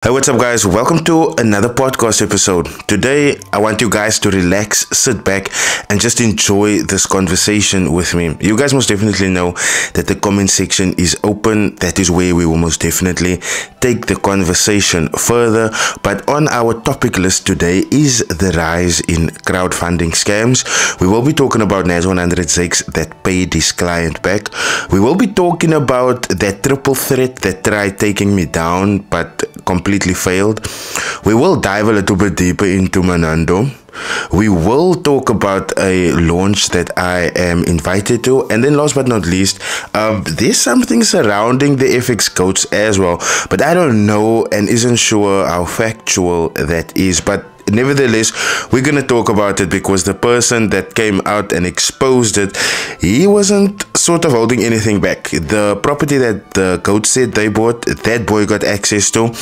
Hey, what's up, guys? Welcome to another podcast episode. Today, I want you guys to relax, sit back, and just enjoy this conversation with me. You guys most definitely know that the comment section is open. That is where we will most definitely take the conversation further. But on our topic list today is the rise in crowdfunding scams. We will be talking about Nas100Zakes that paid his client back. We will be talking about that triple threat that tried taking me down, but completely failed. We will dive a little bit deeper into Manando. We will talk about a launch that I am invited to, and then last but not least, there's something surrounding the FXGOATS as well, but I don't know and isn't sure how factual that is. But nevertheless, we're gonna talk about it because the person that came out and exposed it, he wasn't sort of holding anything back. The property that the goat said they bought, that boy got access to,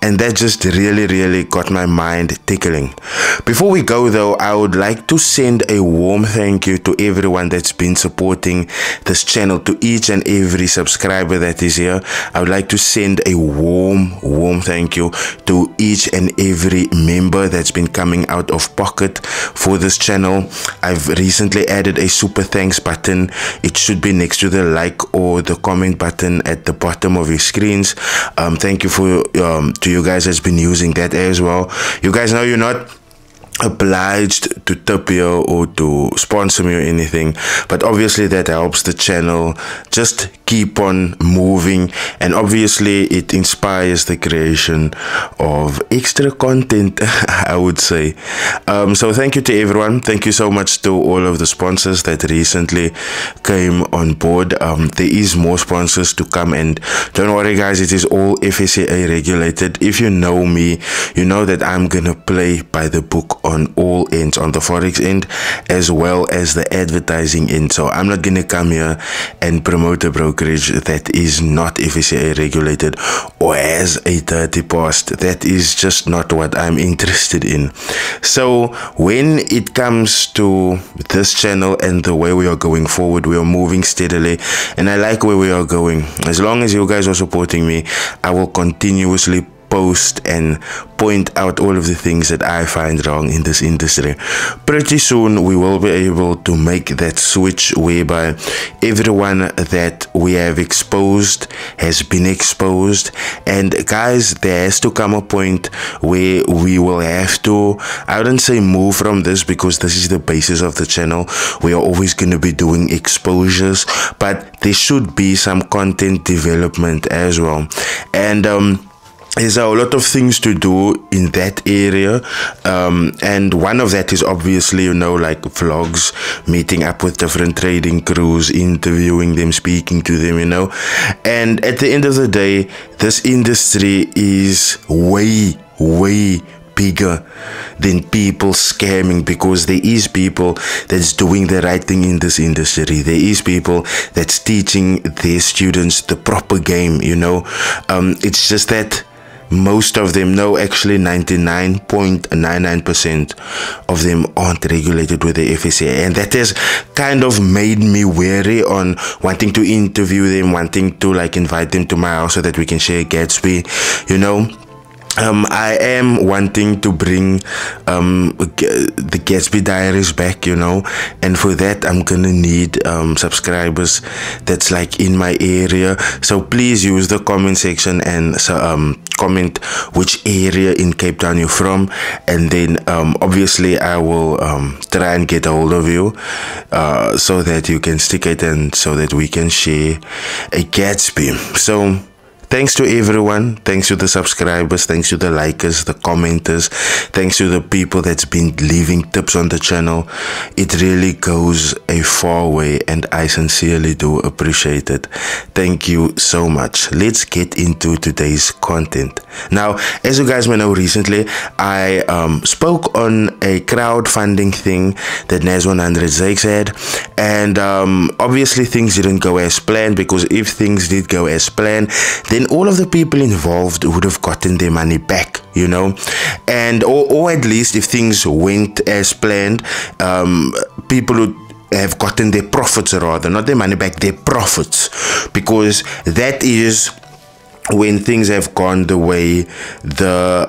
and that just really got my mind tickling. Before we go though, I would like to send a warm thank you to everyone that's been supporting this channel, to each and every subscriber that is here. I would like to send a warm thank you to each and every member that's been coming out of pocket for this channel. I've recently added a super thanks button. It should be next to the like or the comment button at the bottom of your screens. Thank you for to you guys that's been using that as well. You guys know you're not obliged to tip you or to sponsor me or anything, but obviously that helps the channel just keep on moving, and obviously it inspires the creation of extra content, I would say. So thank you to everyone. Thank you so much to all of the sponsors that recently came on board. There is more sponsors to come, and don't worry guys, it is all FSCA regulated. If you know me, you know that I'm gonna play by the book on all ends, on the forex end as well as the advertising end. So I'm not gonna come here and promote a brokerage that is not FSCA regulated or has a 30 past. That is just not what I'm interested in. So when it comes to this channel and the way we are going forward, we are moving steadily, and I like where we are going. As long as you guys are supporting me, I will continuously post and point out all of the things that I find wrong in this industry. Pretty soon we will be able to make that switch whereby everyone that we have exposed has been exposed, and guys, there has to come a point where we will have to, I wouldn't say move from this, because this is the basis of the channel. We are always going to be doing exposures, but there should be some content development as well, and there's a lot of things to do in that area, and one of that is obviously, you know, like vlogs, meeting up with different trading crews, interviewing them, speaking to them, you know. And at the end of the day, this industry is way bigger than people scamming, because there is people that's doing the right thing in this industry. There is people that's teaching their students the proper game, you know. It's just that most of them, no, actually 99.99% of them aren't regulated with the FSCA, and that has kind of made me wary on wanting to interview them, wanting to like invite them to my house so that we can share Gatsby, you know. I am wanting to bring the Gatsby Diaries back, you know, and for that I'm gonna need subscribers that's like in my area. So please use the comment section and comment which area in Cape Town you're from, and then obviously I will try and get a hold of you so that you can stick it and so that we can share a Gatsby. So thanks to everyone, thanks to the subscribers, thanks to the likers, the commenters, thanks to the people that's been leaving tips on the channel. It really goes a far way, and I sincerely do appreciate it. Thank you so much. Let's get into today's content. Now, as you guys may know, recently I spoke on a crowdfunding thing that Nas100Zakes had, and obviously things didn't go as planned, because if things did go as planned, then all of the people involved would have gotten their money back, you know, and or at least if things went as planned, people would have gotten their profits, rather not their money back, their profits, because that is when things have gone the way the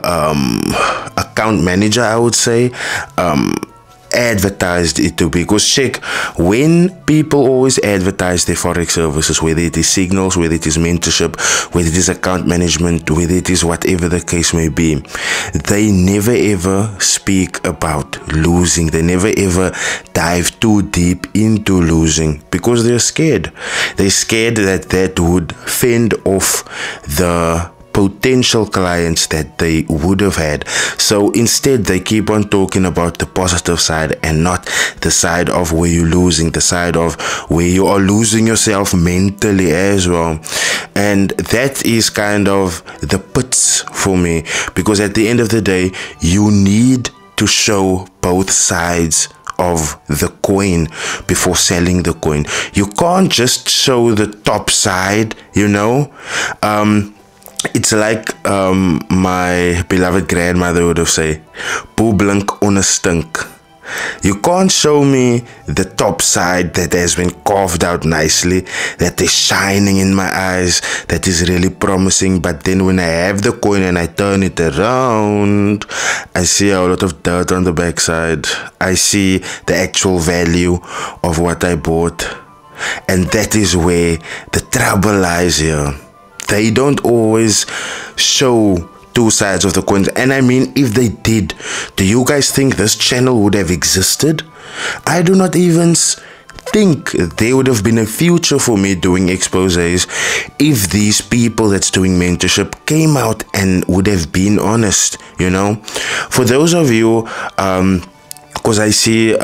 account manager, I would say, advertised it to be. Because check, when people always advertise their forex services, whether it is signals, whether it is mentorship, whether it is account management, whether it is whatever the case may be, they never ever speak about losing. They never ever dive too deep into losing, because they're scared. They're scared that that would fend off the potential clients that they would have had. So instead, they keep on talking about the positive side and not the side of where you're losing, the side of where you are losing yourself mentally as well. And that is kind of the pits for me, because at the end of the day, you need to show both sides of the coin before selling the coin. You can't just show the top side, you know. It's like my beloved grandmother would have said, "Poe blink on 'n stink." You can't show me the top side that has been carved out nicely, that is shining in my eyes, that is really promising, but then when I have the coin and I turn it around, I see a lot of dirt on the backside. I see the actual value of what I bought. And that is where the trouble lies here. They don't always show two sides of the coin. And I mean, if they did, do you guys think this channel would have existed? I do not even think there would have been a future for me doing exposés if these people that's doing mentorship came out and would have been honest, you know. For those of you, because I see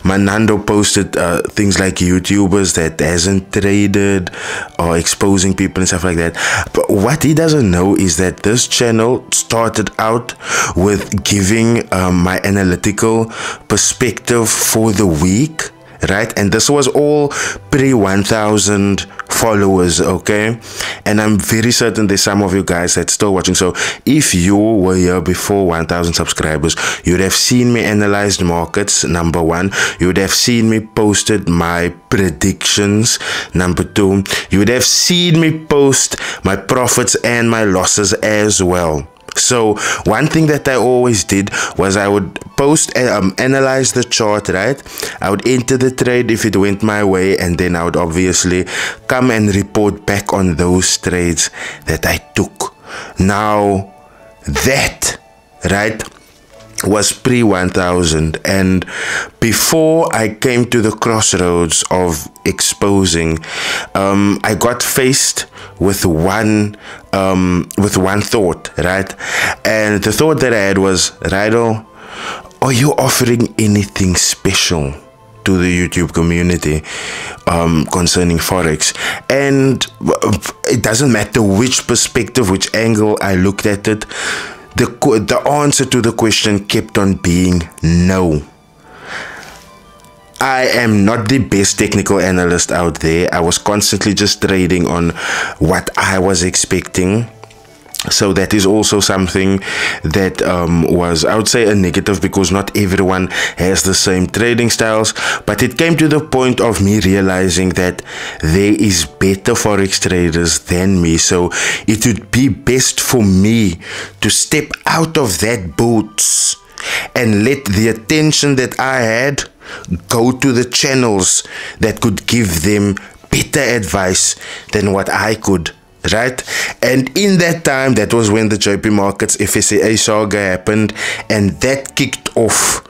Manando posted things like YouTubers that hasn't traded or exposing people and stuff like that. But what he doesn't know is that this channel started out with giving my analytical perspective for the week, right? And this was all pre 1,000 followers, okay? And I'm very certain there's some of you guys that's still watching. So if you were here before 1,000 subscribers, you'd have seen me analyze markets, number one. You would have seen me posted my predictions, number two. You would have seen me post my profits and my losses as well. So one thing that I always did was I would post analyze the chart, right? I would enter the trade if it went my way, and then I would obviously come and report back on those trades that I took. Now that, right, was pre 1,000, and before I came to the crossroads of exposing, I got faced with one thought, right? And the thought that I had was, Rido, are you offering anything special to the YouTube community concerning forex? And it doesn't matter which perspective, which angle I looked at it, the answer to the question kept on being no. I am not the best technical analyst out there. I was constantly just trading on what I was expecting. So that is also something that was, I would say, a negative, because not everyone has the same trading styles. But it came to the point of me realizing that there is better forex traders than me. So it would be best for me to step out of that boat and let the attention that I had go to the channels that could give them better advice than what I could, right? And in that time, that was when the JP Markets FSCA saga happened, and that kicked off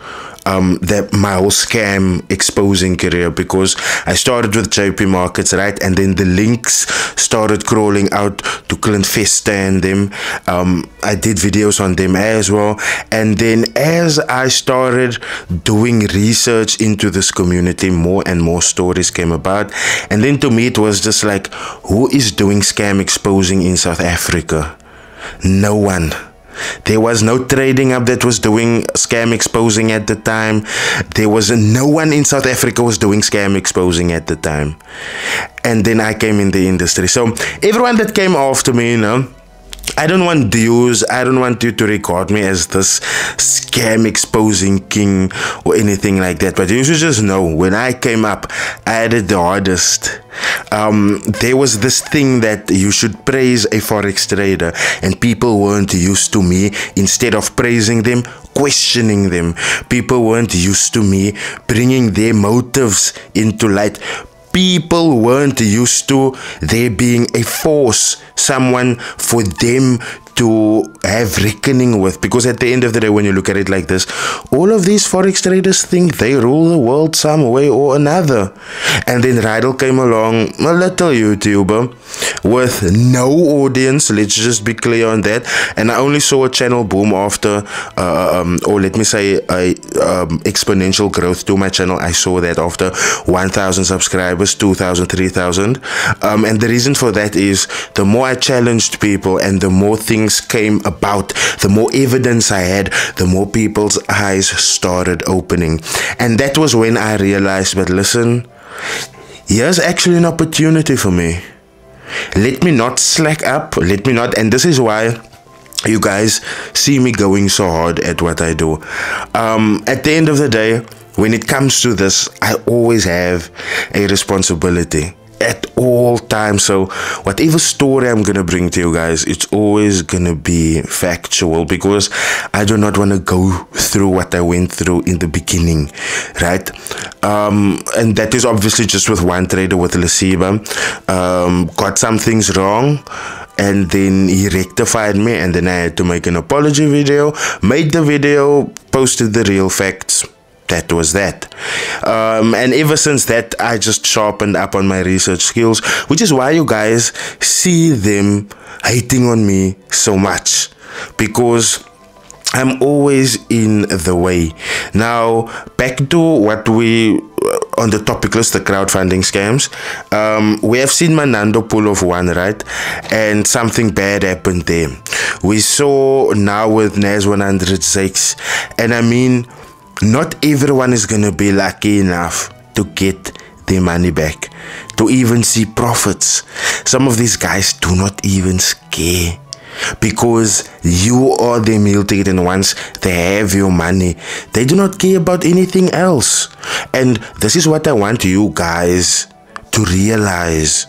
my whole scam exposing career, because I started with JP Markets, right? And then the links started crawling out to Clint Festa and them. I did videos on them as well. And then as I started doing research into this community, more and more stories came about. And then to me, it was just like, who is doing scam exposing in South Africa? No one. There was no trading up that was doing scam exposing at the time. There was no one in South Africa was doing scam exposing at the time. And then I came in the industry. So everyone that came after me, you know, I don't want views. I don't want you to record me as this scam exposing king or anything like that. But you should just know, when I came up, I had it the hardest. There was this thing that you should praise a forex trader, and people weren't used to me. Instead of praising them, questioning them. People weren't used to me bringing their motives into light. People weren't used to there being a force, someone for them to have reckoning with. Because at the end of the day, when you look at it like this, all of these forex traders think they rule the world some way or another. And then Rydell came along, a little YouTuber with no audience, let's just be clear on that. And I only saw a channel boom after or let me say exponential growth to my channel. I saw that after 1,000 subscribers, 2,000, 3,000. And the reason for that is, the more I challenged people and the more things came about, the more evidence I had, the more people's eyes started opening. And that was when I realized, but listen, here's actually an opportunity for me. Let me not slack up, let me not, and this is why you guys see me going so hard at what I do. At the end of the day, when it comes to this, I always have a responsibility at all times. So whatever story I'm gonna bring to you guys, it's always gonna be factual, because I do not want to go through what I went through in the beginning, right? And that is obviously just with one trader, with Lesiba. Got some things wrong, and then he rectified me, and then I had to make an apology video, made the video, posted the real facts. That was that. And ever since that, I just sharpened up on my research skills, which is why you guys see them hating on me so much, because I'm always in the way. Now, back to what we on the topic list, the crowdfunding scams. We have seen Manando pull off one, right? And something bad happened there. We saw now with Nas100Zakes, and I mean, not everyone is gonna be lucky enough to get their money back, to even see profits. Some of these guys do not even scare, because you are their meal ticket, and once they have your money, they do not care about anything else. And this is what I want you guys to realize.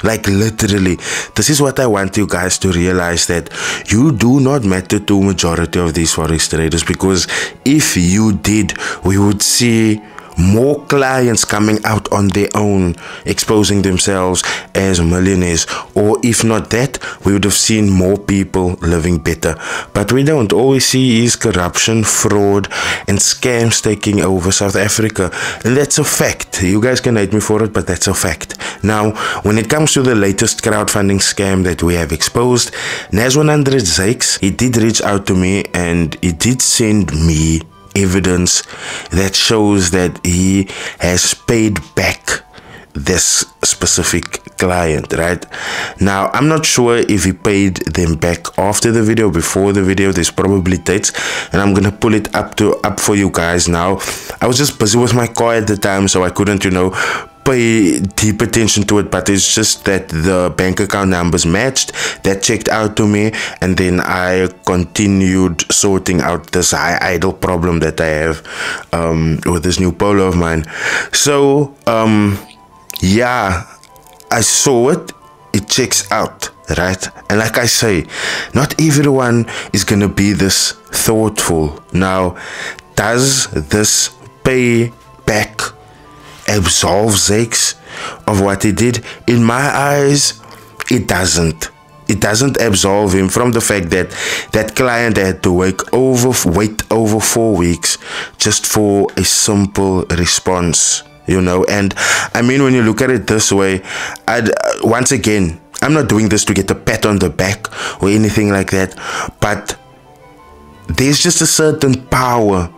Like, literally, this is what I want you guys to realize, that you do not matter to majority of these forex traders, because if you did, we would see more clients coming out on their own, exposing themselves as millionaires. Or if not that, we would have seen more people living better. But we don't. All we see is corruption, fraud, and scams taking over South Africa. And that's a fact. You guys can hate me for it, but that's a fact. Now, when it comes to the latest crowdfunding scam that we have exposed, Nas100Zakes, he did reach out to me, and he did send me evidence that shows that he has paid back this specific client, right? Now, I'm not sure if he paid them back after the video, before the video. There's probably dates, and I'm gonna pull it up for you guys now. I was just busy with my car at the time, so I couldn't, pay deep attention to it, but it's just that the bank account numbers matched. That checked out to me, and then I continued sorting out this high idle problem that I have with this new Polo of mine. So yeah, I saw it, it checks out, right? And like I say, not everyone is gonna be this thoughtful. Now, does this pay back absolve Zakes of what he did? In my eyes, it doesn't. It doesn't absolve him from the fact that that client had to wait over 4 weeks just for a simple response, and I mean, when you look at it this way, once again, I'm not doing this to get a pat on the back or anything like that, but there's just a certain power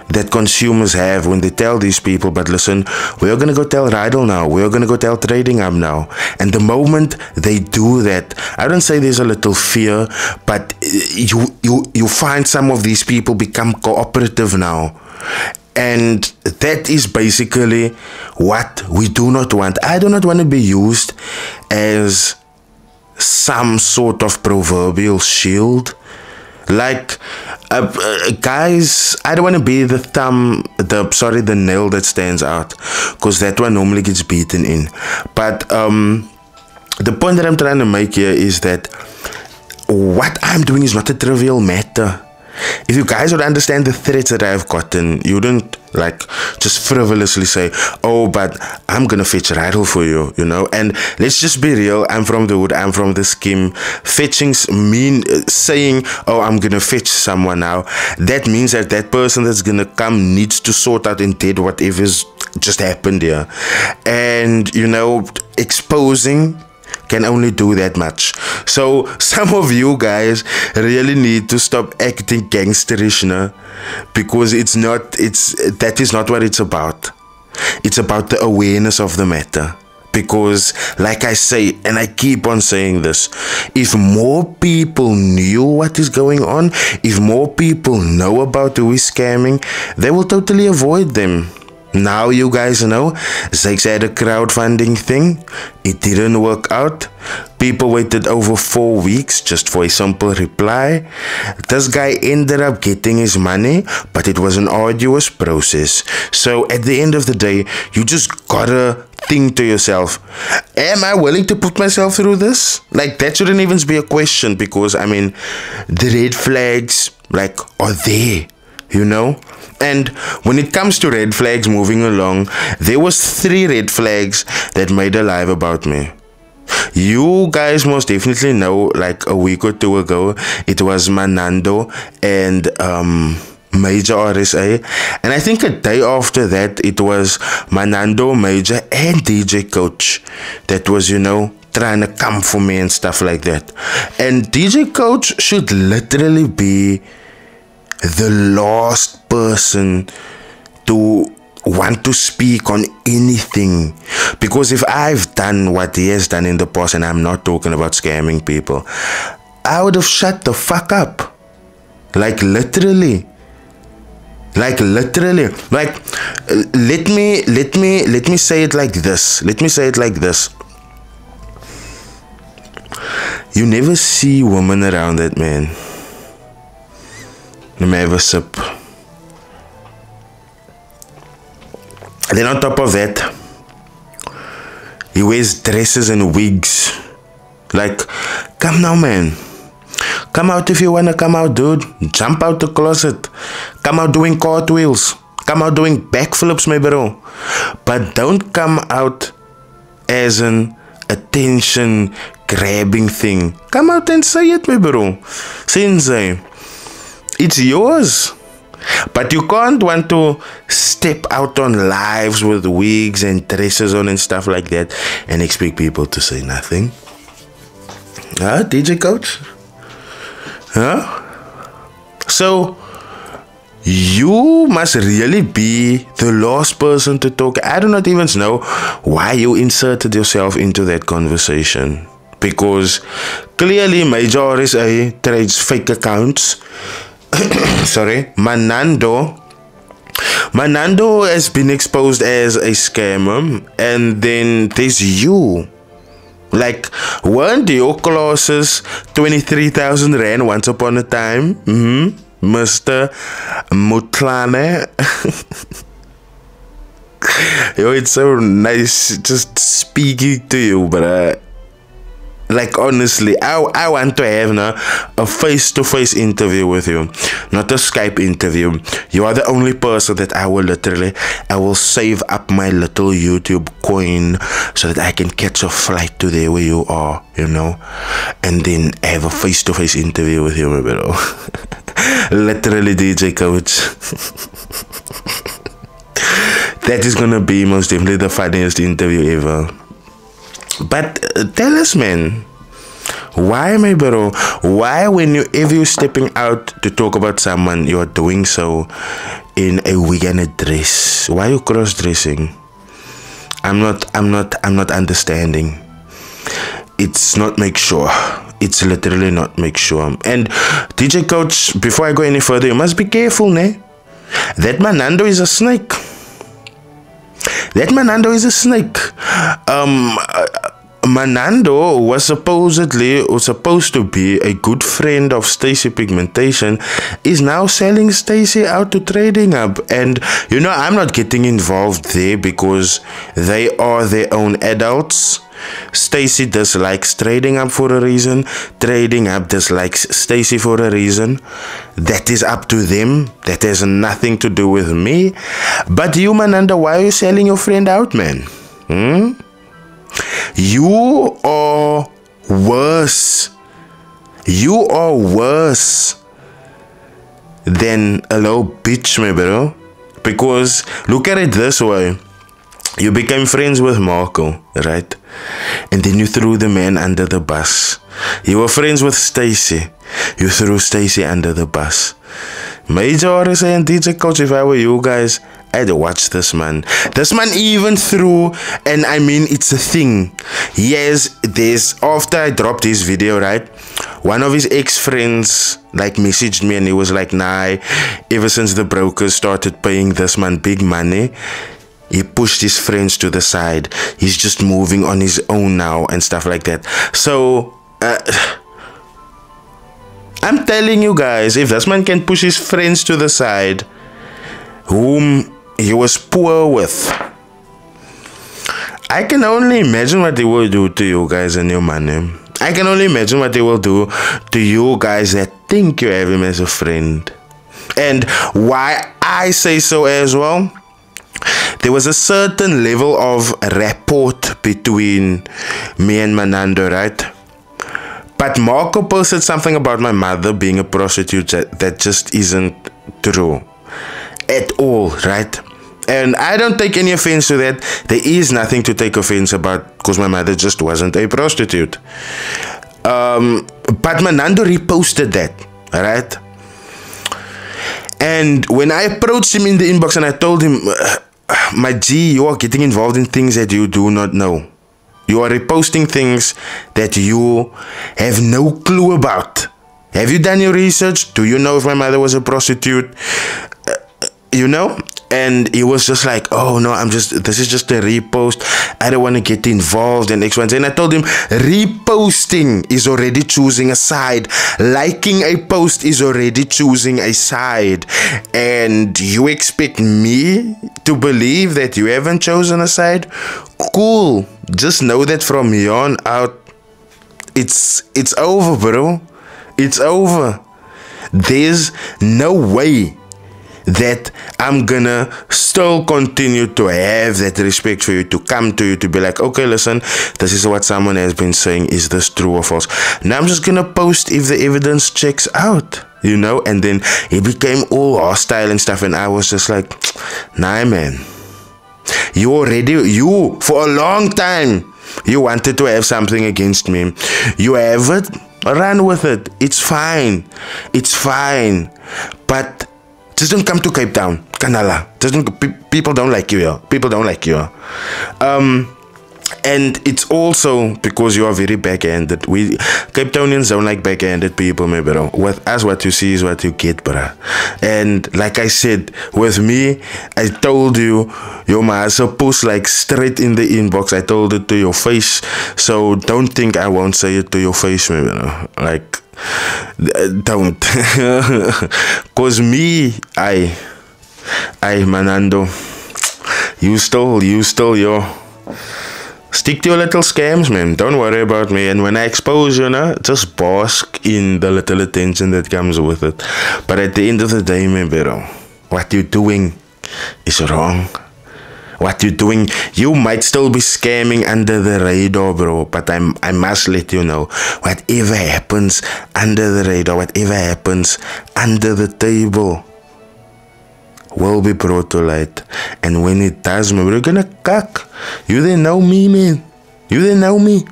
that consumers have when they tell these people, but listen, we're gonna go tell Rydell now, we're gonna go tell Trading Hub now. And the moment they do that, I don't say there's a little fear, but you find some of these people become cooperative now. And that is basically what we do not want. I do not want to be used as some sort of proverbial shield. Like, guys, I don't want to be the nail that stands out, because that one normally gets beaten in. But the point that I'm trying to make here is that what I'm doing is not a trivial matter. If you guys would understand the threats that I've gotten, you wouldn't like just frivolously say, oh, but I'm gonna fetch rifle for you, you know. And let's just be real, I'm from the hood, I'm from the scheme. Fetchings mean saying, oh, I'm gonna fetch someone now. That means that that person that's gonna come needs to sort out and dead whatever's just happened here. And, you know, exposing can only do that much. So some of you guys really need to stop acting gangsterish, no? Because that is not what it's about. It's about the awareness of the matter. Because like I say, and I keep on saying this, if more people knew what is going on, if more people know about who is scamming, they will totally avoid them. Now you guys know, Zakes had a crowdfunding thing. It didn't work out. People waited over 4 weeks just for a simple reply. This guy ended up getting his money, but it was an arduous process. So at the end of the day, you just gotta think to yourself, am I willing to put myself through this? Like, that shouldn't even be a question, because I mean, the red flags, like, are there, you know? And when it comes to red flags moving along, there was 3 red flags that made a live about me. You guys most definitely know, like a week or 2 ago, it was Manando and Majorrsa. And I think a day after that, it was Manando, Major, and DJ Coach that was, you know, trying to come for me and stuff like that. And DJ Coach should literally be the last person to want to speak on anything, because if I've done what he has done in the past, and I'm not talking about scamming people, I would have shut the fuck up. Like literally, let me say it like this. You never see women around that man. Let me have a sip. And then on top of that, he wears dresses and wigs. Like, come now, man. Come out if you wanna come out, dude. Jump out the closet. Come out doing cartwheels. Come out doing backflips, my bro. But don't come out as an attention grabbing thing. Come out and say it, my bro. Sensei. It's yours. But you can't want to step out on lives with wigs and dresses on and stuff like that and expect people to say nothing. Huh, DJ Coach? Huh? So, you must really be the last person to talk. I do not even know why you inserted yourself into that conversation. Because clearly Majorrsa trades fake accounts. Sorry, Manando has been exposed as a scammer, and then there's you. Like, weren't your classes 23,000 rand once upon a time? Mr. Mutlane. Yo, it's so nice just speaking to you, but like, honestly, I want to have now a face-to-face interview with you, not a Skype interview. You are the only person that I will save up my little YouTube coin so that I can catch a flight to there where you are, you know, and then have a face-to-face interview with you, my bro. Literally, DJ Coach. That is gonna be most definitely the funniest interview ever. But tell us, man, why, my bro? Why, whenever you're stepping out to talk about someone, you are doing so in a wig and a dress? Why are you cross-dressing? I'm not understanding. It's not make sure. It's literally not make sure. And DJ Coach, before I go any further, you must be careful, ne? That Manando is a snake. That Manando is a snake. Manando was supposed to be a good friend of Stacy Pigmentation, is now selling Stacy out to Trading Up. And you know, I'm not getting involved there because they are their own adults. Stacy dislikes Trading Up for a reason. Trading Up dislikes Stacy for a reason. That is up to them. That has nothing to do with me. But you, Manando, why are you selling your friend out, man? You are worse. You are worse than a low bitch, my bro. Because look at it this way. You became friends with Marco, right? And then you threw the man under the bus. You were friends with Stacy. You threw Stacy under the bus. Majorrsa and DJ Coach, if I were you guys, I'd watch this man. This man even threw, and I mean, it's a thing. Yes, after I dropped his video, right? One of his ex-friends like messaged me and he was like, nah, ever since the brokers started paying this man big money, he pushed his friends to the side. He's just moving on his own now and stuff like that. So, I'm telling you guys, if this man can push his friends to the side, whom he was poor with, I can only imagine what they will do to you guys and your money. I can only imagine what they will do to you guys that think you have him as a friend. And why I say so as well, there was a certain level of rapport between me and Manando, right? But Marco posted something about my mother being a prostitute that just isn't true at all, right? And I don't take any offense to that. There is nothing to take offense about because my mother just wasn't a prostitute. But Manando reposted that, right? And when I approached him in the inbox and I told him, my G, you are getting involved in things that you do not know. You are reposting things that you have no clue about. Have you done your research? Do you know if my mother was a prostitute? You know? And he was just like, oh no, this is just a repost. I don't want to get involved in X, Y, and Z. And I told him, reposting is already choosing a side. Liking a post is already choosing a side. And you expect me to believe that you haven't chosen a side? Cool. Just know that from here on out, it's over, bro. It's over. There's no way that I'm gonna still continue to have that respect for you, to come to you, to be like, okay, listen, this is what someone has been saying, is this true or false? Now I'm just gonna post if the evidence checks out, you know? And then he became all hostile and stuff, and I was just like, nah, man, you for a long time, you wanted to have something against me. You have it, run with it. It's fine, but just don't come to Cape Town, Kanala. People don't like you here. People don't like you here. And it's also because you are very backhanded. Cape Townians don't like backhanded people, my bro. With us, what you see is what you get, bro. And like I said, with me, I told you, your Majorrsa post like straight in the inbox. I told it to your face. So don't think I won't say it to your face, my bro. Like, don't. Cause me, I Manando, you stole your. Stick to your little scams, man. Don't worry about me. And when I expose you, just bask in the little attention that comes with it. But at the end of the day, man, bro, what you're doing is wrong. What you're doing, you might still be scamming under the radar, bro. But I must let you know, whatever happens under the radar, whatever happens under the table, will be brought to light. And when it does, man, we're gonna cuck. You didn't know me, man. You didn't know me.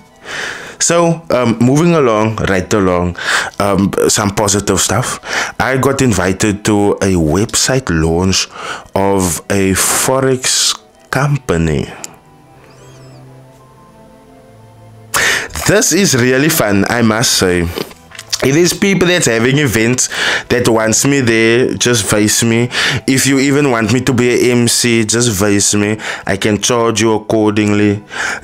So, moving along, right along, some positive stuff. I got invited to a website launch of a Forex company. This is really fun, I must say. If there's people that's having events that wants me there, just face me. If you even want me to be a MC, just face me. I can charge you accordingly.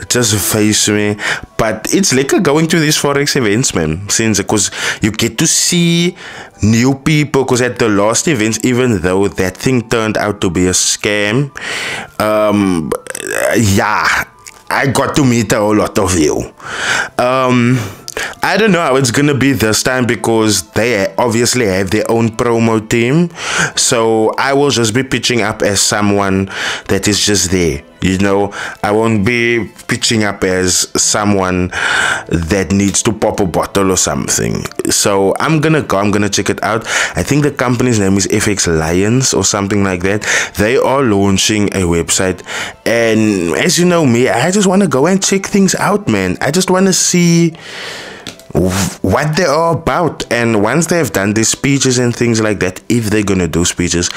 Just face me. But it's like going to these forex events, man. Since because you get to see new people. Because at the last events, even though that thing turned out to be a scam, yeah, I got to meet a whole lot of you. I don't know how it's gonna be this time because they obviously have their own promo team. So I will just be pitching up as someone that is just there. You know, I won't be pitching up as someone that needs to pop a bottle or something. So I'm gonna go, I'm gonna check it out. I think the company's name is FX Lions or something like that. They are launching a website. And as you know me, I just want to go and check things out, man. I just want to see what they are about. And once they have done these speeches and things like that, if they're gonna do speeches,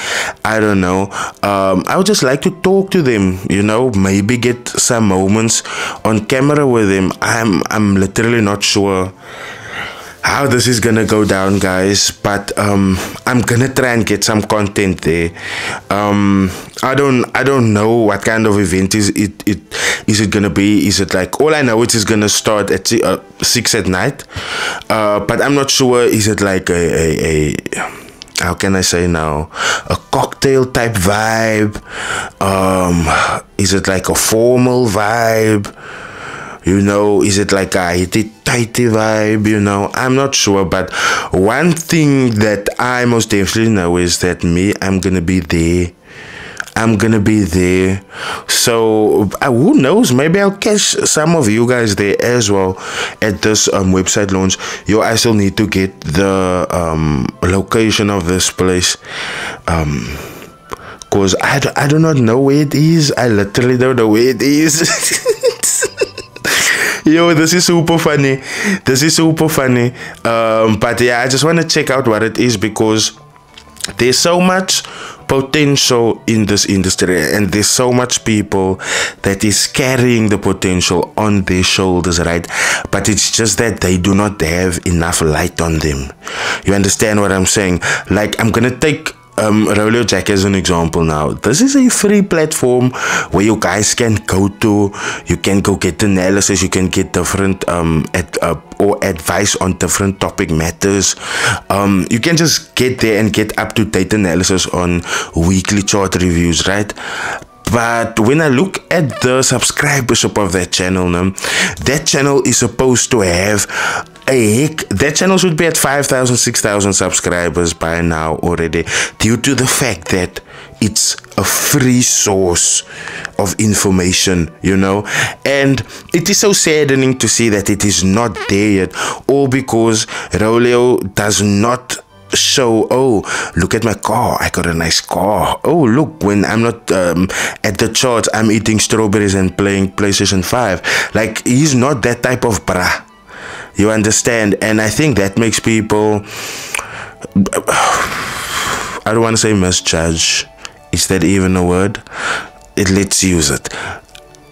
I don't know, I would just like to talk to them, you know, maybe get some moments on camera with them. I'm literally not sure how this is gonna go down, guys, but I'm gonna try and get some content there. I don't know what kind of event is it gonna be. Is it like, all I know it is gonna start at 6 at night, but I'm not sure. Is it like a how can I say now, a cocktail type vibe? Is it like a formal vibe? You know, is it like a hitty-tighty vibe? You know, I'm not sure. But one thing that I most definitely know is that I'm gonna be there. I'm gonna be there. So who knows, maybe I'll catch some of you guys there as well at this website launch. Yo, I still need to get the location of this place, because I do not know where it is. I literally don't know where it is. Yo, this is super funny. This is super funny. But yeah, I just want to check out what it is, because there's so much potential in this industry, and there's so much people that is carrying the potential on their shoulders, right? But it's just that they do not have enough light on them. You understand what I'm saying? Like, I'm gonna take Crowdfunding as an example now. This is a free platform where you guys can go to. You can go get analysis. You can get different or advice on different topic matters. You can just get there and get up-to-date analysis on weekly chart reviews, right? But when I look at the subscribership of that channel, that channel is supposed to have that channel should be at 5,000, 6,000 subscribers by now already, due to the fact that it's a free source of information, you know. And it is so saddening to see that it is not there yet, all because Roleo does not show, oh, look at my car, I got a nice car. Oh, look, when I'm not at the charts, I'm eating strawberries and playing PlayStation 5. Like, he's not that type of brah. You understand? And I think that makes people, I don't want to say misjudge. Is that even a word? Let's use it.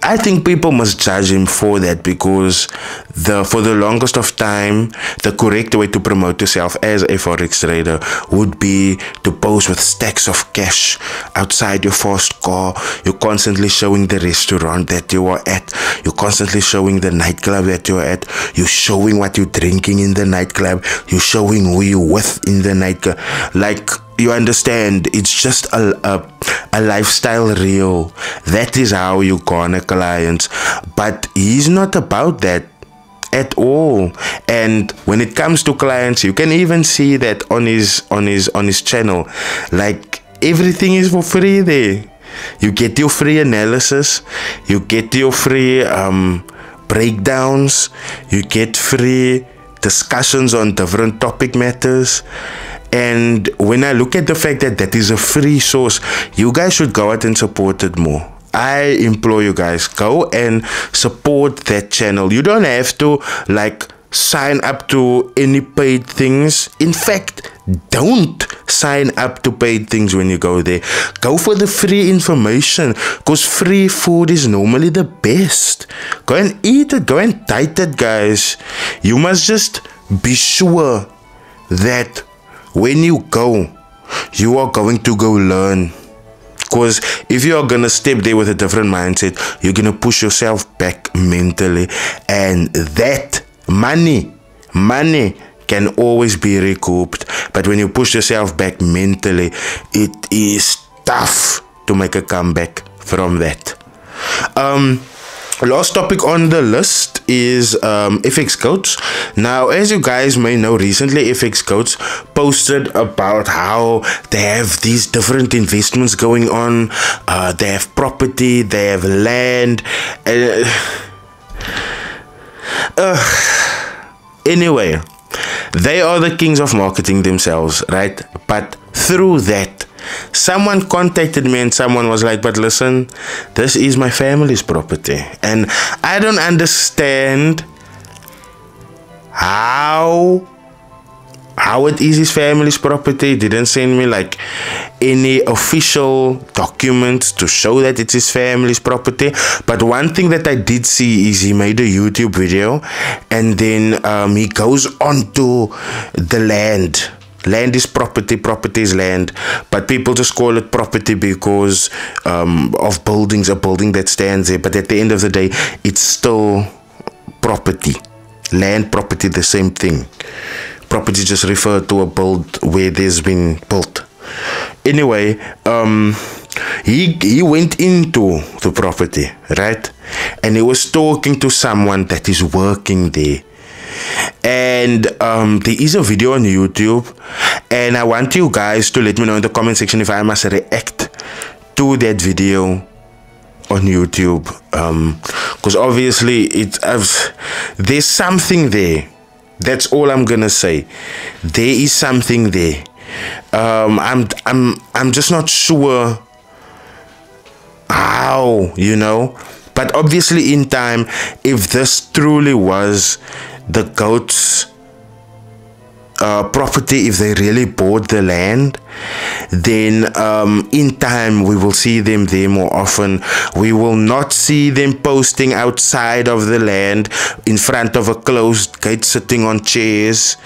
I think people must judge him for that, because for the longest of time, the correct way to promote yourself as a forex trader would be to pose with stacks of cash outside your fast car. You're constantly showing the restaurant that you are at. You're constantly showing the nightclub that you're at. You're showing what you're drinking in the nightclub. You're showing who you're with in the nightclub. Like, you understand, it's just a lifestyle reel. That is how you garner clients. But he's not about that at all. And when it comes to clients, you can even see that on his channel. Like, everything is for free there. You get your free analysis, you get your free breakdowns, you get free discussions on different topic matters. And when I look at the fact that that is a free source, you guys should go out and support it more. I implore you guys, go and support that channel. You don't have to like sign up to any paid things. In fact, don't sign up to paid things when you go there. Go for the free information, because free food is normally the best. Go and eat it, go and diet it, guys. You must just be sure that when you go, you are going to go learn. Because if you are going to step there with a different mindset, you're going to push yourself back mentally. And that money can always be recouped. But when you push yourself back mentally, it is tough to make a comeback from that. Last topic on the list is FXGOATS. Now, as you guys may know, recently FXGOATS posted about how they have these different investments going on. They have property, they have land. Anyway, they are the kings of marketing themselves, right? But through that, someone contacted me and someone was like, but listen, this is my family's property. And I don't understand how it is his family's property. Didn't send me like any official documents to show that it's his family's property. But one thing that I did see is he made a YouTube video, and then he goes on to the land. Land is property, property is land, but people just call it property because of buildings, a building that stands there. But at the end of the day, it's still property. Land, property, the same thing. Property just refer to a build where there's been built. Anyway, he went into the property, right? And he was talking to someone that is working there. And there is a video on YouTube, and I want you guys to let me know in the comment section if I must react to that video on YouTube, because obviously there's something there. That's all I'm gonna say. There is something there. I'm just not sure how, you know. But obviously in time, if this truly was the GOATS property, if they really bought the land, then in time we will see them there more often. We will not see them posting outside of the land in front of a closed gate sitting on chairs.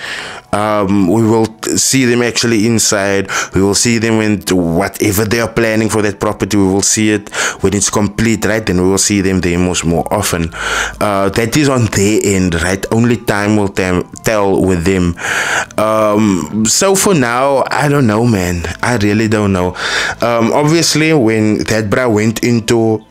We will see them actually inside. We will see them when whatever they are planning for that property, we will see it when it's complete, right? Then we will see them there more often. That is on their end, right? Only time will tell with them. So for now, I don't know, man. I really don't know. Obviously, when that bra went into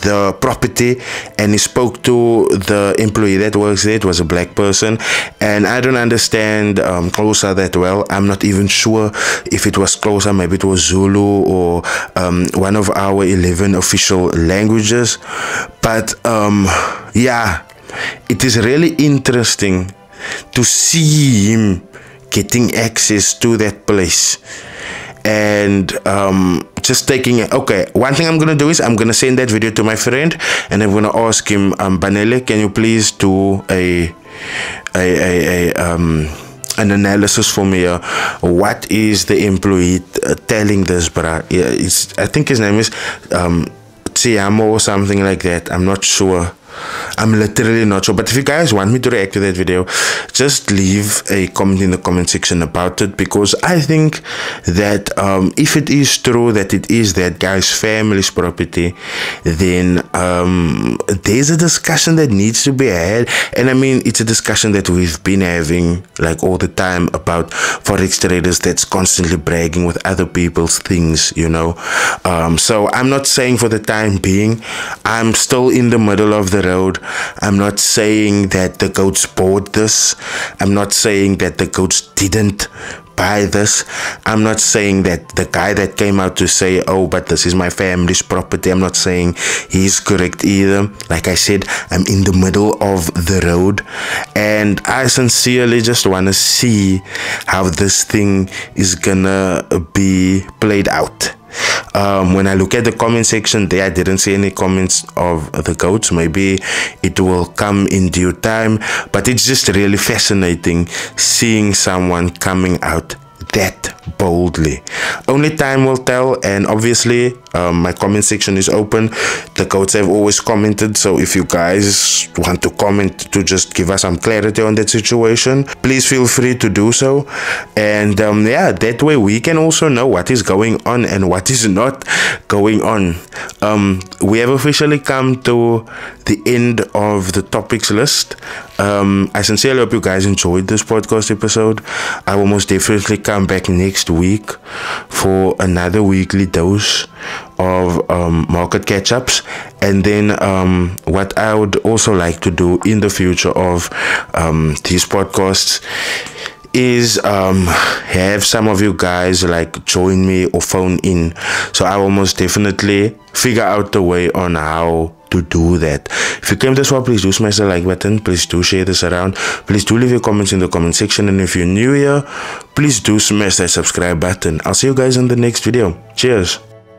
the property and he spoke to the employee that works there, it was a black person, and I don't understand Xhosa that well. I'm not even sure if it was Xhosa, maybe it was Zulu or one of our 11 official languages. But yeah, it is really interesting to see him getting access to that place and just taking it. Okay, one thing I'm gonna do is I'm gonna send that video to my friend, and I'm gonna ask him, Banele, can you please do an analysis for me? What is the employee telling this bruh? Yeah, I think his name is Tiamo or something like that. I'm not sure. I'm literally not sure. But if you guys want me to react to that video, just leave a comment in the comment section about it, because I think that if it is true that it is that guy's family's property, then there's a discussion that needs to be had. And I mean, it's a discussion that we've been having like all the time about forex traders that's constantly bragging with other people's things, you know. So I'm not saying for the time being, I'm still in the middle of the road. I'm not saying that the GOATS bought this. I'm not saying that the GOATS didn't buy this. I'm not saying that the guy that came out to say, oh, but this is my family's property, I'm not saying he's correct either. Like I said, I'm in the middle of the road, and I sincerely just want to see how this thing is gonna be played out. When I look at the comment section there, I didn't see any comments of the GOATS. Maybe it will come in due time, but it's just really fascinating seeing someone coming out that boldly. Only time will tell, and obviously my comment section is open. The goats have always commented, so if you guys want to comment to just give us some clarity on that situation, please feel free to do so. And yeah, that way we can also know what is going on and what is not going on. We have officially come to the end of the topics list. I sincerely hope you guys enjoyed this podcast episode. I will most definitely come back next week for another weekly dose of market catch-ups. And then what I would also like to do in the future of these podcasts is have some of you guys like join me or phone in, so I will most definitely figure out the way on how to do that. If you came this far, please do smash the like button, please do share this around, please do leave your comments in the comment section, and if you're new here, please do smash that subscribe button. I'll see you guys in the next video. Cheers.